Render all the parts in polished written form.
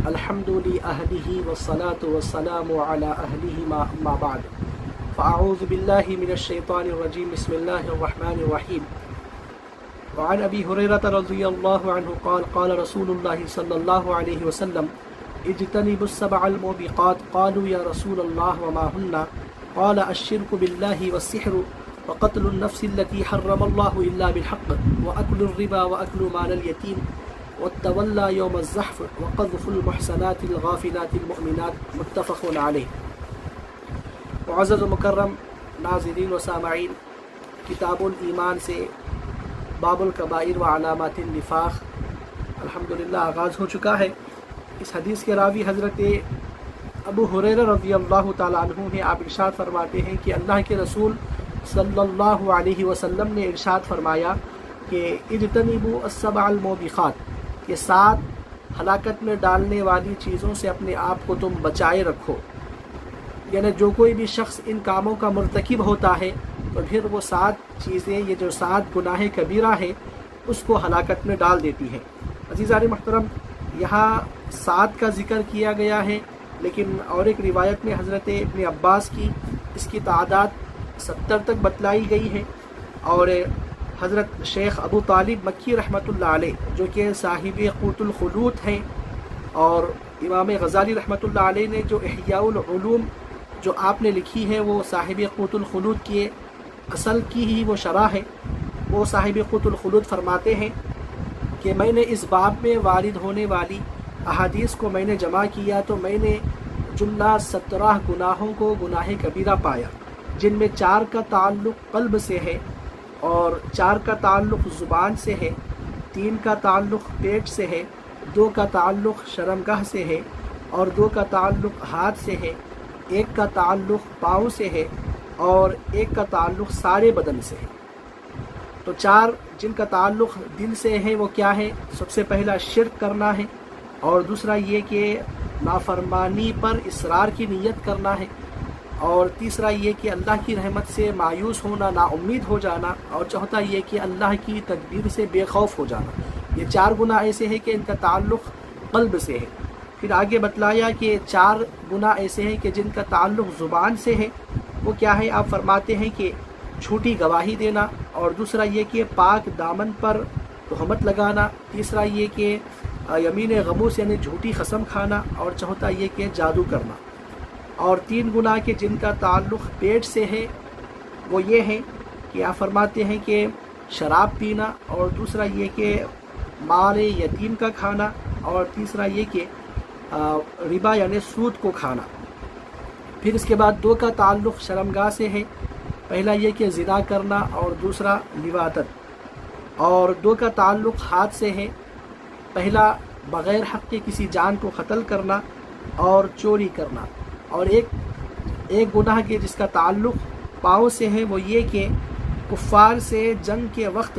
الحمد لأهله والصلاة والسلام على أهلهما أما بعد فأعوذ بالله من الشيطان الرجيم بسم الله الرحمن الرحيم وعن أبي هريرة رضي الله عنه قال قال رسول الله صلى الله عليه وسلم اجتنبوا السبع الموبقات قالوا يا رسول الله وما هن قال الشرك بالله والسحر وقتل النفس التي حرم الله إلا بالحق وأكل الربا وأكل مال اليتيم والتولى يوم الزحف وقذف المحسنات الغافلات المؤمنات متفق علیہ۔ معزز و مکرم ناظرین و سامعین، کتاب الایمان سے باب الکبائر و علامات النفاق الحمدللہ آغاز ہو چکا ہے۔ اس حدیث کے راوی حضرت ابو ہریرہ رضی اللہ تعالیٰ عنہ ہیں۔ آپ ارشاد فرماتے ہیں کہ اللہ کے رسول صلی اللہ علیہ وسلم نے ارشاد فرمایا کہ اجتنبوا السبع الموبقات، کہ 7 ہلاکت میں ڈالنے والی چیزوں سے اپنے آپ کو تم بچائے رکھو۔ یعنی جو کوئی بھی شخص ان کاموں کا مرتکب ہوتا ہے تو پھر وہ 7 چیزیں، یہ جو 7 گناہ کبیرہ ہے، اس کو ہلاکت میں ڈال دیتی ہیں۔ عزیزان محترم، یہاں 7 کا ذکر کیا گیا ہے، لیکن اور ایک روایت میں حضرت ابن عباس کی اس کی تعداد 70 تک بتلائی گئی ہے۔ اور حضرت شیخ ابو طالب مکی رحمۃ اللہ علیہ، جو کہ صاحب قوت الخلود ہیں، اور امام غزالی رحمۃ اللہ علیہ نے جو احیاء العلوم جو آپ نے لکھی ہے، وہ صاحب قوت الخلود کی اصل کی ہی وہ شرح ہے۔ وہ صاحب قوت الخلود فرماتے ہیں کہ میں نے اس باب میں وارد ہونے والی احادیث کو میں نے جمع کیا تو میں نے جملہ 17 گناہوں کو گناہ کبیرہ پایا، جن میں 4 کا تعلق قلب سے ہے، اور 4 کا تعلق زبان سے ہے، 3 کا تعلق پیٹ سے ہے، 2 کا تعلق شرمگاہ سے ہے، اور 2 کا تعلق ہاتھ سے ہے، 1 کا تعلق پاؤں سے ہے، اور 1 کا تعلق سارے بدن سے ہے۔ تو 4 جن کا تعلق دل سے ہے وہ کیا ہے؟ سب سے پہلا شرک کرنا ہے، اور دوسرا یہ کہ نافرمانی پر اصرار کی نیت کرنا ہے، اور تیسرا یہ کہ اللہ کی رحمت سے مایوس ہونا، نا امید ہو جانا، اور چوتھا یہ کہ اللہ کی تدبیر سے بے خوف ہو جانا۔ یہ 4 گناہ ایسے ہیں کہ ان کا تعلق قلب سے ہے۔ پھر آگے بتلایا کہ 4 گناہ ایسے ہیں کہ جن کا تعلق زبان سے ہے۔ وہ کیا ہے؟ آپ فرماتے ہیں کہ جھوٹی گواہی دینا، اور دوسرا یہ کہ پاک دامن پر تہمت لگانا، تیسرا یہ کہ یمین غموس یعنی جھوٹی قسم کھانا، اور چوتھا یہ کہ جادو کرنا۔ اور 3 گناہ کے جن کا تعلق پیٹ سے ہے وہ یہ ہے کہ آپ فرماتے ہیں کہ شراب پینا، اور دوسرا یہ کہ مال یتیم کا کھانا، اور تیسرا یہ کہ ربا یعنی سود کو کھانا۔ پھر اس کے بعد 2 کا تعلق شرمگاہ سے ہے، پہلا یہ کہ زنا کرنا، اور دوسرا لواطت۔ اور 2 کا تعلق ہاتھ سے ہے، پہلا بغیر حق کے کسی جان کو قتل کرنا اور چوری کرنا۔ اور ایک گناہ کے جس کا تعلق پاؤں سے ہے وہ یہ کہ کفار سے جنگ کے وقت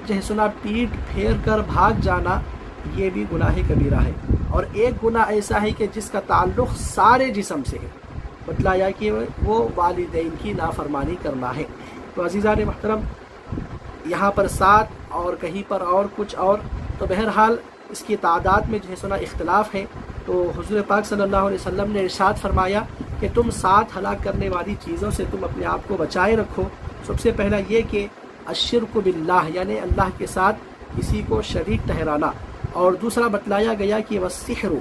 جہسنا پیٹ پھیر کر بھاگ جانا، یہ بھی گناہ کبیرہ ہے۔ اور ایک گناہ ایسا ہے کہ جس کا تعلق سارے جسم سے ہے، بتلایا کہ وہ والدین کی نافرمانی کرنا ہے۔ تو عزیزان محترم، یہاں پر 7 اور کہیں پر اور کچھ اور، تو بہرحال اس کی تعداد میں جہسنا اختلاف ہے۔ تو حضور پاک صلی اللہ علیہ وسلم نے ارشاد فرمایا کہ تم 7 ہلاک کرنے والی چیزوں سے تم اپنے آپ کو بچائے رکھو۔ سب سے پہلا یہ کہ الشرک باللہ، یعنی اللہ کے ساتھ کسی کو شریک ٹھہرانا، اور دوسرا بتلایا گیا کہ والسحر،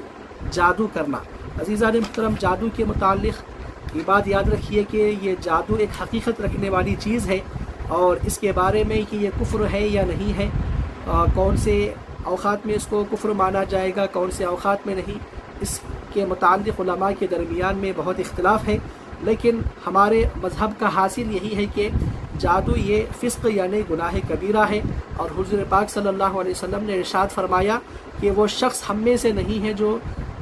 جادو کرنا۔ عزیزان محترم، جادو کے متعلق یہ بات یاد رکھیے کہ یہ جادو ایک حقیقت رکھنے والی چیز ہے، اور اس کے بارے میں کہ یہ کفر ہے یا نہیں ہے، کون سے اوقات میں اس کو کفر مانا جائے گا، کون سے اوقات میں نہیں، اس کے متعلق علماء کے درمیان میں بہت اختلاف ہے۔ لیکن ہمارے مذہب کا حاصل یہی ہے کہ جادو یہ فسق یعنی گناہ کبیرہ ہے، اور حضور پاک صلی اللہ علیہ وسلم نے ارشاد فرمایا کہ وہ شخص ہم میں سے نہیں ہے جو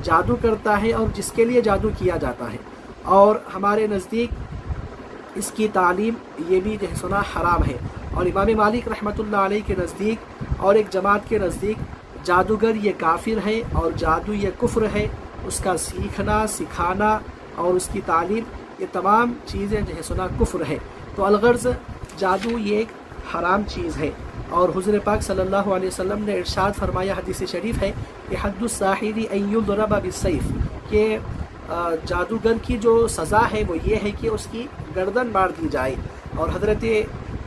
جادو کرتا ہے اور جس کے لیے جادو کیا جاتا ہے۔ اور ہمارے نزدیک اس کی تعلیم یہ بھی جو ہے سنا حرام ہے، اور امام مالک رحمۃ اللہ علیہ کے نزدیک اور ایک جماعت کے نزدیک جادوگر یہ کافر ہے، اور جادو یہ کفر ہے۔ اس کا سیکھنا، سکھانا اور اس کی تعلیم، یہ تمام چیزیں جو ہے سنا کفر ہے۔ تو الغرض جادو یہ ایک حرام چیز ہے۔ اور حضور پاک صلی اللہ علیہ وسلم نے ارشاد فرمایا، حدیث شریف ہے کہ حد الساحر ان یضرب بالسیف، کہ جادوگر کی جو سزا ہے وہ یہ ہے کہ اس کی گردن مار دی جائے۔ اور حضرت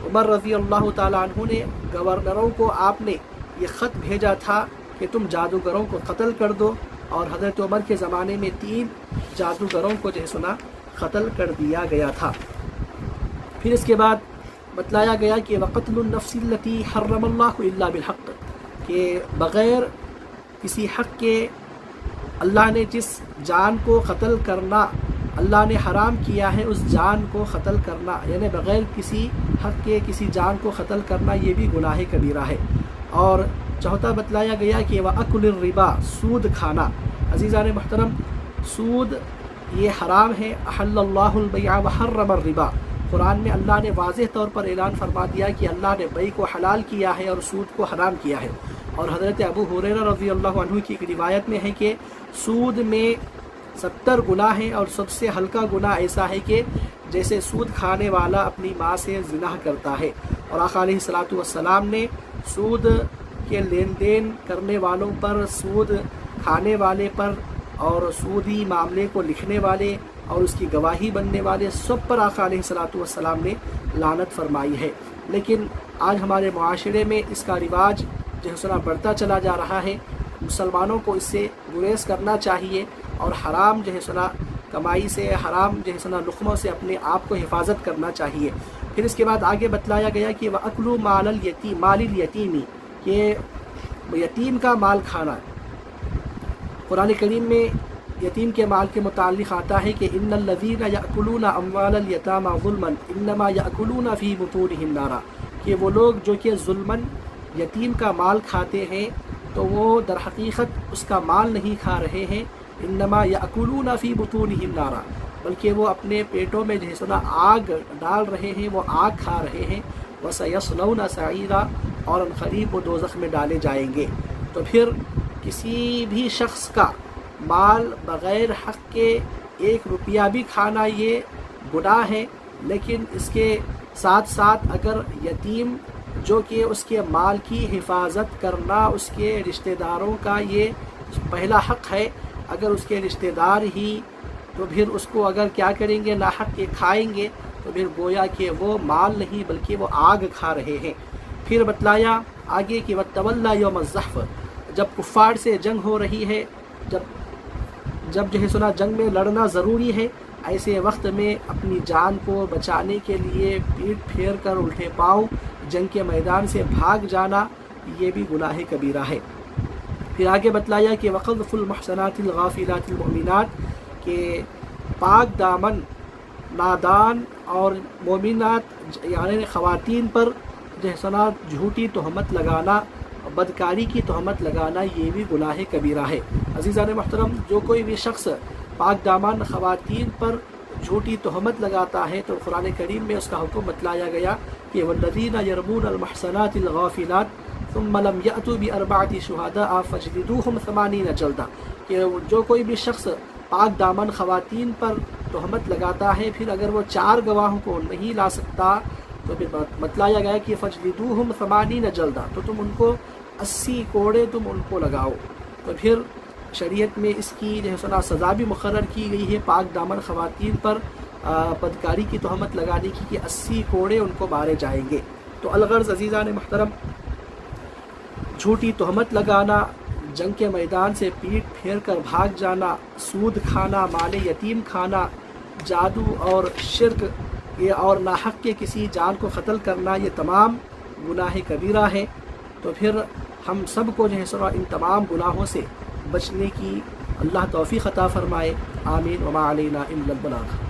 عمر رضی اللہ تعالیٰ عنہ نے گورنروں کو آپ نے یہ خط بھیجا تھا کہ تم جادوگروں کو قتل کر دو، اور حضرت عمر کے زمانے میں 3 جادوگروں کو جو ہے سنا قتل کر دیا گیا تھا۔ پھر اس کے بعد بتلایا گیا کہ وقتل النفس التي حرم اللہ الا بالحق، کہ بغیر کسی حق کے اللہ نے جس جان کو قتل کرنا اللہ نے حرام کیا ہے، اس جان کو قتل کرنا، یعنی بغیر کسی حق کے کسی جان کو قتل کرنا یہ بھی گناہ کبیرہ ہے۔ اور چوتھا بتلایا گیا کہ وَأَكُلِ الرِّبَا، سود کھانا۔ عزیزان محترم، سود یہ حرام ہے۔ احل اللہ البیع وحرم الربا، قرآن میں اللہ نے واضح طور پر اعلان فرما دیا کہ اللہ نے بیع کو حلال کیا ہے اور سود کو حرام کیا ہے۔ اور حضرت ابو ہریرہ رضی اللہ عنہ کی ایک روایت میں ہے کہ سود میں 70 گناہ ہیں، اور سب سے ہلکا گناہ ایسا ہے کہ جیسے سود کھانے والا اپنی ماں سے زنا کرتا ہے۔ اور آقا علیہ الصلوۃ والسلام نے سود کے لین دین کرنے والوں پر، سود کھانے والے پر، اور سودی معاملے کو لکھنے والے اور اس کی گواہی بننے والے سب پر آقا علیہ الصلوۃ والسلام نے لعنت فرمائی ہے۔ لیکن آج ہمارے معاشرے میں اس کا رواج جو ہے سنا بڑھتا چلا جا رہا ہے۔ مسلمانوں کو اس سے گریز کرنا چاہیے اور حرام جو ہے سنا کمائی سے، حرام جو ہے سنا لقموں سے اپنے آپ کو حفاظت کرنا چاہیے۔ پھر اس کے بعد آگے بتلایا گیا کہ وَأَكْلُ مَالِ الْيَتِيمِ، کہ یتیم کا مال کھانا۔ قرآن کریم میں یتیم کے مال کے متعلق آتا ہے کہ ان الذین یأکلون اموال الیتامی ظلما انما یأکلون فی بطونہم نارا، کہ وہ لوگ جو کہ ظلماً یتیم کا مال کھاتے ہیں تو وہ در حقیقت اس کا مال نہیں کھا رہے ہیں، انما یأکلون فی بطونہم نارا، بلکہ وہ اپنے پیٹوں میں جو ہے سنا آگ ڈال رہے ہیں، وہ آگ کھا رہے ہیں۔ وَسَيَصْلَوْنَ سَعِيرًا، اور ان قریب وہ دوزخ میں ڈالے جائیں گے۔ تو پھر کسی بھی شخص کا مال بغیر حق کے 1 روپیہ بھی کھانا یہ گناہ ہے، لیکن اس کے ساتھ ساتھ اگر یتیم جو کہ اس کے مال کی حفاظت کرنا اس کے رشتہ داروں کا یہ پہلا حق ہے، اگر اس کے رشتہ دار ہی تو پھر اس کو اگر کیا کریں گے، ناحق کے کھائیں گے، تو پھر گویا کہ وہ مال نہیں بلکہ وہ آگ کھا رہے ہیں۔ پھر بتلایا آگے کہ وَتَوَلَّى يَوْمَ الزَّحْفِ، جب کفار سے جنگ ہو رہی ہے، جب جو ہے سنا جنگ میں لڑنا ضروری ہے، ایسے وقت میں اپنی جان کو بچانے کے لیے پیٹ پھیر کر الٹے پاؤں جنگ کے میدان سے بھاگ جانا یہ بھی گناہ کبیرہ ہے۔ پھر آگے بتلایا کہ وَقَذْفُ الْمُحْصَنَاتِ الْغَافِلَاتِ الْمُؤْمِنَاتِ، کہ پاک دامن نادان اور مومنات یعنی خواتین پر جو ہے سنا جھوٹی تہمت لگانا، بدکاری کی تہمت لگانا یہ بھی گناہ کبیرہ ہے۔ عزیزان محترم، جو کوئی بھی شخص پاک دامن خواتین پر جھوٹی تہمت لگاتا ہے تو قرآن کریم میں اس کا حکم بتلایا گیا کہ وَالَّذِينَ يَرْمُونَ الْمُحْصَنَاتِ الْغَافِلَاتِ ثُمَّ لَمْ يَأْتُوا بِأَرْبَعَةِ شُهَدَاءَ فَاجْلِدُوهُمْ 80 جلدہ، کہ جو کوئی بھی شخص پاک دامن خواتین پر تہمت لگاتا ہے پھر اگر وہ 4 گواہوں کو نہیں لا سکتا تو پھر بتلایا گیا کہ فَاجْلِدُوهُمْ 80 جلدہ، تو تم ان کو 80 کوڑے تم ان کو لگاؤ۔ تو پھر شریعت میں اس کی جو ہے سنا سزا بھی مقرر کی گئی ہے پاک دامن خواتین پر بدکاری کی تہمت لگانے کی کہ 80 کوڑے ان کو مارے جائیں گے۔ تو الغرض عزیزان محترم، جھوٹی تہمت لگانا، جنگ کے میدان سے پیٹ پھیر کر بھاگ جانا، سود کھانا، مال یتیم کھانا، جادو اور شرک یہ اور ناحق کے کسی جان کو قتل کرنا یہ تمام گناہ کبیرہ ہے۔ تو پھر ہم سب کو جو ہے سنا ان تمام گناہوں سے بچنے کی اللہ توفیق عطا فرمائے، آمین۔ وما علینا الا البلاغ۔